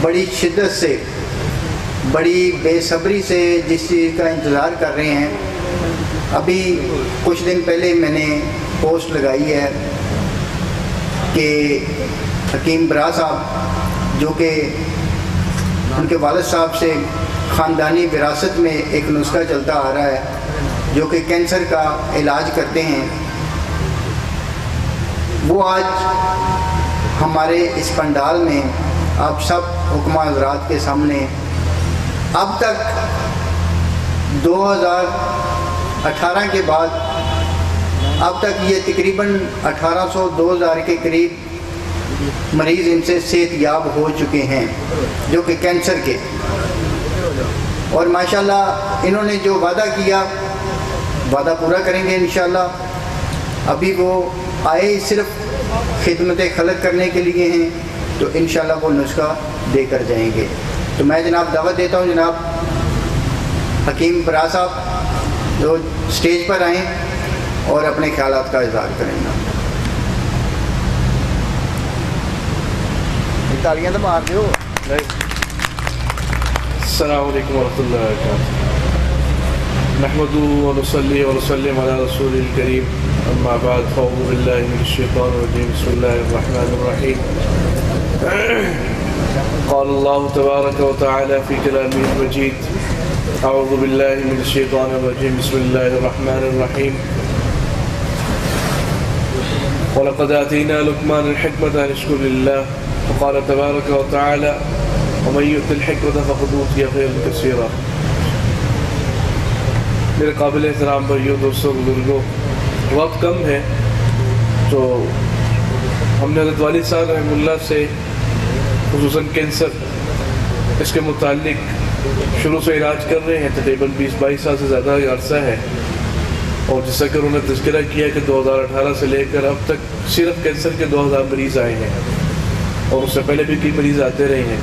بڑی شدت سے، بڑی بے صبری سے جس چیز کا انتظار کر رہے ہیں. ابھی کچھ دن پہلے میں نے پوسٹ لگائی ہے کہ حکیم برا صاحب، جو کہ ان کے والد صاحب سے خاندانی وراثت میں ایک نسخہ چلتا آ رہا ہے، جو کہ کینسر کا علاج کرتے ہیں، وہ آج ہمارے اس پنڈال میں آپ سب حکماء حضرات کے سامنے اب تک 2018 کے بعد اب تک یہ تقریباً 1800-2000 کے قریب مریض ان سے صحت یاب ہو چکے ہیں، جو کہ کینسر کے. اور ماشاءاللہ انہوں نے جو وعدہ کیا وعدہ پورا کریں گے انشاءاللہ. ابھی وہ آئے صرف خدمت خلق کرنے کے لیے ہیں، تو انشاءاللہ وہ نسخہ دے کر جائیں گے. تو میں جناب دعوت دیتا ہوں جناب حکیم برا صاحب جو اسٹیج پر آئیں اور اپنے خیالات کا اظہار کریں گے. تالیاں تو مار دو. السلام علیکم ورحمۃ اللہ وبرکاتہ. نحمده ونصلي ونسلم على رسول الكريم. اما بعد فاعوذ بالله من الشيطان الرجيم. بسم الله الرحمن الرحيم. قال الله تبارك وتعالى في كلامه المجيد: اعوذ بالله من الشيطان الرجيم. بسم الله الرحمن الرحيم. ولقد آتينا لقمان الحكمة أن اشكر لله. وقال تبارك وتعالى: ومن يؤت الحكمة فقد أوتي خيرا كثيرا. میرے قابل احترام بھائیوں، دوستوں، بزرگوں، وقت کم ہے تو ہم نے حضرت والد صاحب رحمہ اللہ سے خصوصاً کینسر اس کے متعلق شروع سے علاج کر رہے ہیں. تقریباً 20-22 سال سے زیادہ عرصہ ہے. اور جیسا کہ انہوں نے تذکرہ کیا کہ 2018 سے لے کر اب تک صرف کینسر کے 2000 مریض آئے ہیں، اور اس سے پہلے بھی کئی مریض آتے رہے ہیں.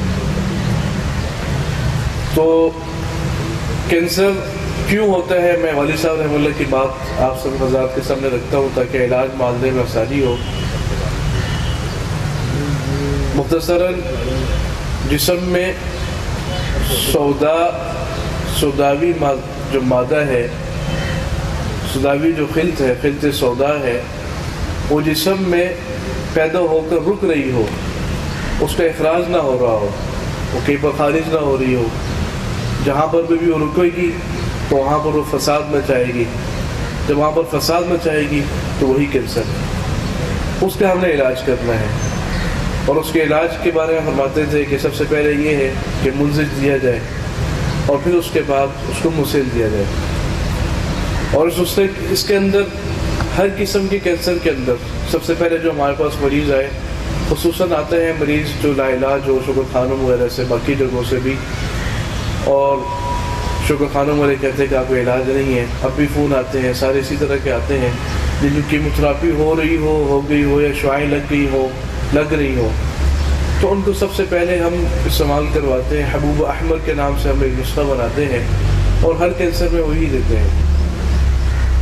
تو کینسر کیوں ہوتا ہے، میں والد صاحب رحمہ اللہ کی بات آپ سب حضرات کے سامنے رکھتا ہوں تاکہ علاج معالجے میں آسانی ہو. مختصراً جسم میں سوداوی جو مادہ ہے، سوداوی جو خلط ہے، خلط سودا ہے، وہ جسم میں پیدا ہو کر رک رہی ہو، اس کا اخراج نہ ہو رہا ہو، وہ کہیں پر خارج نہ ہو رہی ہو. جہاں پر بھی وہ رکے گی تو وہاں پر وہ فساد مچائے گی. جب وہاں پر فساد مچائے گی تو وہی کینسر ہے. اس کا ہم نے علاج کرنا ہے. اور اس کے علاج کے بارے میں فرماتے تھے کہ سب سے پہلے یہ ہے کہ منزج دیا جائے، اور پھر اس کے بعد اس کو مسیل دیا جائے. اور اس کے اندر ہر قسم کے کینسر کے اندر سب سے پہلے جو ہمارے پاس مریض آئے، خصوصاً آتے ہیں مریض جو لا علاج ہو، شوگر خانوں وغیرہ سے، باقی جگہوں سے بھی. اور شوگر خانوں والے کہتے ہیں کہ آپ کو علاج نہیں ہے. اب بھی فون آتے ہیں، سارے اسی طرح کے آتے ہیں جن کی کیموتھراپی ہو رہی ہو گئی ہو، یا شعاعیں لگ رہی ہو. تو ان کو سب سے پہلے ہم استعمال کرواتے ہیں حبوب احمر کے نام سے. ہم ایک نسخہ بناتے ہیں اور ہر کینسر میں وہی دیتے ہیں.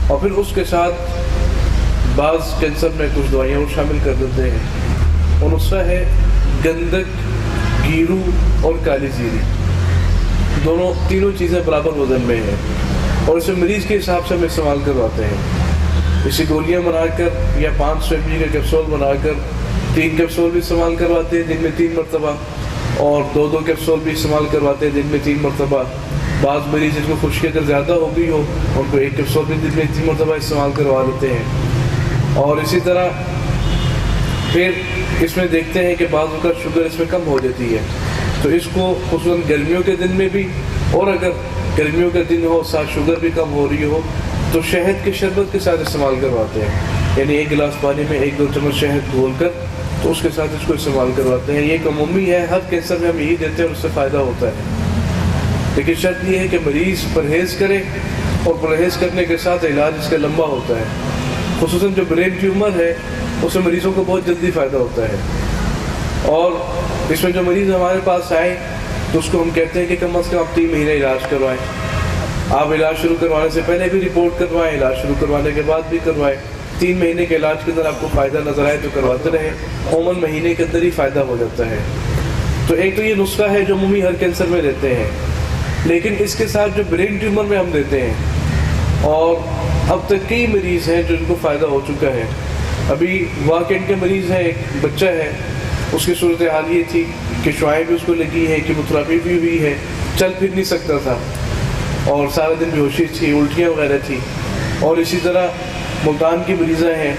اور پھر اس کے ساتھ بعض کینسر میں کچھ دوائیاں وہ شامل کر دیتے ہیں. اور نسخہ ہے گندک، گیرو اور کالی زیری. تینوں چیزیں برابر وزن میں ہیں، اور اسے مریض کے حساب سے ہم استعمال کرواتے ہیں. اسی گولیاں بنا کر یا 500 ml کا کیپسول بنا کر 3 کیپسول بھی استعمال کرواتے ہیں دن میں 3 مرتبہ، اور 2 کیپسول بھی استعمال کرواتے ہیں دن میں 3 مرتبہ. بعض مریض جن کو خشکی اگر زیادہ ہو گئی ہو ان کو 1 کیپسول بھی دن میں 3 مرتبہ استعمال کروا دیتے ہیں. اور اسی طرح پھر اس میں دیکھتے ہیں کہ بعض اوقات شوگر اس میں کم ہو جاتی ہے، تو اس کو خصوصاً گرمیوں کے دن میں بھی، اور اگر گرمیوں کا دن ہو ساتھ شوگر بھی کم ہو رہی ہو تو شہد کے شربت کے ساتھ استعمال کرواتے ہیں. یعنی 1 گلاس پانی میں 1-2 چمچ شہد گھول کر تو اس کے ساتھ اس کو استعمال کرواتے ہیں. یہ ایک عمومی ہے، ہر کینسر میں ہم یہی دیتے ہیں اور اس سے فائدہ ہوتا ہے. لیکن شرط یہ ہے کہ مریض پرہیز کرے، اور پرہیز کرنے کے ساتھ علاج اس کا لمبا ہوتا ہے. خصوصاً جو برین ٹیومر ہے اس سے مریضوں کو بہت جلدی فائدہ ہوتا ہے. اور اس میں جو مریض ہمارے پاس آئے تو اس کو ہم کہتے ہیں کہ کم از کم آپ 3 مہینے علاج کروائیں. آپ علاج شروع کروانے سے پہلے بھی رپورٹ کروائیں، علاج شروع کروانے کے بعد بھی کروائیں. 3 مہینے کے علاج کے اندر آپ کو فائدہ نظر آئے تو کرواتے رہیں. عموماً مہینے کے اندر ہی فائدہ ہو جاتا ہے. تو ایک تو یہ نسخہ ہے جو عمومی ہر کینسر میں دیتے ہیں، لیکن اس کے ساتھ جو برین ٹیومر میں ہم دیتے ہیں، اور اب تک کئی مریض ہیں جو ان کو فائدہ ہو چکا ہے. ابھی واقعین کے مریض ہیں، ایک بچہ ہے، اس کی صورتحال یہ تھی کہ شعاعیں بھی اس کو لگی ہے، کیموتھراپی بھی ہوئی ہے، چل پھر نہیں سکتا تھا اور سارا دن بے ہوشی تھی، الٹیاں وغیرہ تھی. اور اسی طرح ملتان کی مریضیں ہیں،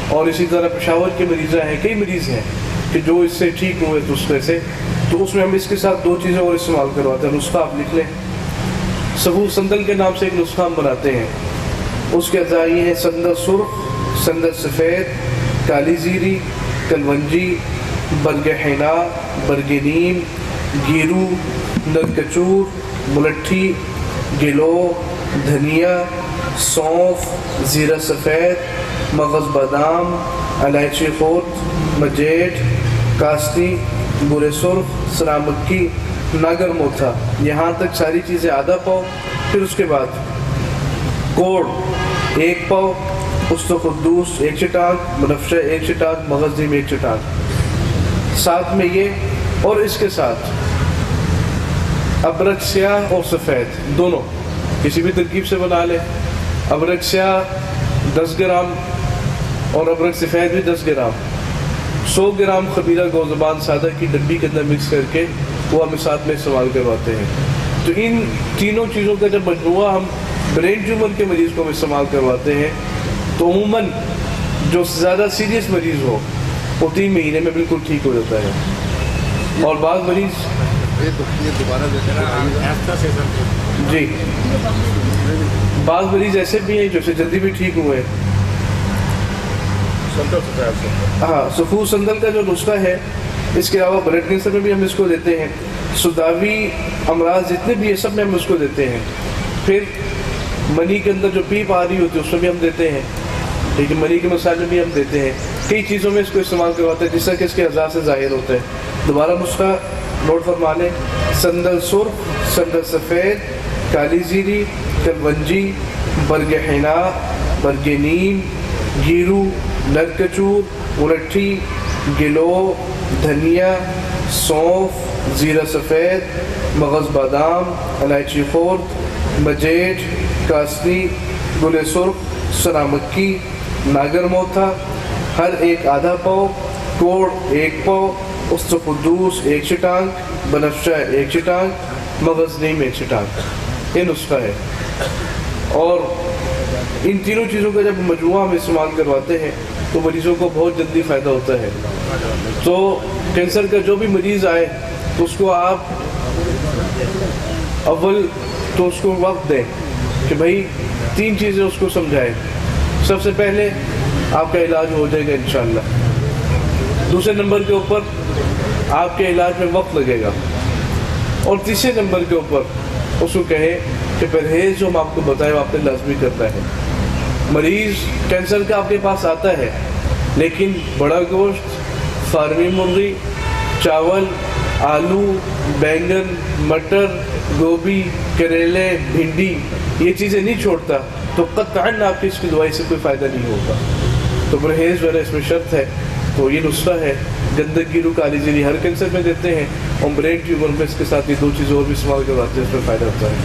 اور اسی طرح پشاور کے مریضیں ہیں، کئی مریض ہیں کہ جو اس سے ٹھیک ہوئے نسخے سے. تو اس میں ہم اس کے ساتھ 2 چیزیں اور استعمال کرواتے ہیں. نسخہ آپ لکھ لیں، صفور سندل کے نام سے ایک نسخہ ہم بناتے ہیں. اس کے اجزاء یہ ہیں: سندل سرخ، سندل سفید، کالی زیری، کلونجی، برگ حنا، برگ نیم، گیرو، نرکچور، ملٹھی، گلو، دھنیا، سونف، زیرہ سفید، مغز بادام، الائچی خورد، مجیٹ، کاستی، برے سرخ، سرا مکی، ناگر موتھا. یہاں تک ساری چیزیں آدھا پاؤ. پھر اس کے بعد کوڑ 1 پاؤ، است قدوس 1 چٹاک، بنفشہ 1 چٹاک، مغز نیم 1 چٹاک. ساتھ میں یہ، اور اس کے ساتھ ابرک سیاہ اور سفید دونوں کسی بھی ترکیب سے بنا لیں. ابرک سیاہ 10 گرام اور ابرک سفید بھی 10 گرام. 100 گرام خمیرہ گو زبان سادہ کی ڈبی کے اندر مکس کر کے وہ ہم ساتھ میں استعمال کرواتے ہیں. تو ان تینوں چیزوں کا جب مجموعہ ہم برین ٹیومر کے مریض کو ہم استعمال کرواتے ہیں تو عموماً جو زیادہ سیریس مریض ہو وہ 3 مہینے میں بالکل ٹھیک ہو جاتا ہے. اور بعض مریض جی بعض مریض ایسے بھی ہیں جو سے جلدی بھی ٹھیک ہوئے ہیں. ہاں، صفور سندل کا جو نسخہ ہے، اس کے علاوہ بلڈ کینسر میں بھی ہم اس کو دیتے ہیں. سداوی امراض جتنے بھی ہیں سب میں ہم اس کو دیتے ہیں. پھر منی کے اندر جو پیپ آ رہی ہوتی ہے اس میں بھی ہم دیتے ہیں. لیکن منی کے مسائل میں بھی ہم دیتے ہیں. کئی چیزوں میں اس کو استعمال کرواتے ہیں جس طرح کہ اس کے اعضاء سے ظاہر ہوتا ہے. دوبارہ نسخہ نوٹ فرما لیں: سندل سرخ، سندل سفید، کالی زیری، کلونجی، برگ حنا، برگ نیم، گیرو، نرکچور، ملٹھی، گلو، دھنیا، سونف، زیرہ سفید، مغز بادام، الائچی خورد، مجیٹ، کاسنی، گل سرخ، سرا مکی، ناگر موتھا، ہر ایک آدھا پاؤ. کوڑ 1 پاؤ، است قدوس 1 چٹانک، بنفشہ 1 چٹانک، مغز نیم 1 چٹانک. یہ نسخہ ہے. اور ان تینوں چیزوں کا جب مجموعہ ہم استعمال کرواتے ہیں تو مریضوں کو بہت جلدی فائدہ ہوتا ہے. تو کینسر کا جو بھی مریض آئے تو اس کو آپ اول تو اس کو وقت دیں کہ بھائی 3 چیزیں اس کو سمجھائیں. سب سے پہلے آپ کا علاج ہو جائے گا انشاءاللہ. دوسرے نمبر کے اوپر آپ کے علاج میں وقت لگے گا. اور تیسرے نمبر کے اوپر اس کو کہیں کہ پرہیز جو ہم آپ کو بتائیں وہ آپ نے لازمی کرنا ہے. مریض کینسر کا آپ کے پاس آتا ہے لیکن بڑا گوشت، فارمی مرغی، چاول، آلو، بینگن، مٹر، گوبھی، کریلے، بھنڈی یہ چیزیں نہیں چھوڑتا تو قطعاً آپ کی اس کی دوائی سے کوئی فائدہ نہیں ہوگا. تو پرہیز جو ہے اس میں شرط ہے. تو یہ نسخہ ہے. گندک گیرو کالی زیری ہر کینسر میں دیتے ہیں اور برین ٹیومر میں اس کے ساتھ یہ 2 چیزیں اور بھی استعمال کرواتے ہیں، اس میں فائدہ ہوتا ہے.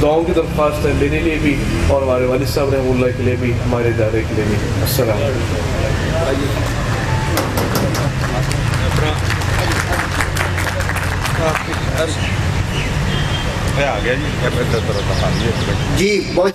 دعاؤں کی درخواست ہے میرے لیے بھی اور ہمارے والد صاحب رحمہ اللہ کے لیے بھی، ہمارے ادارے کے لیے بھی. السلام جی بہت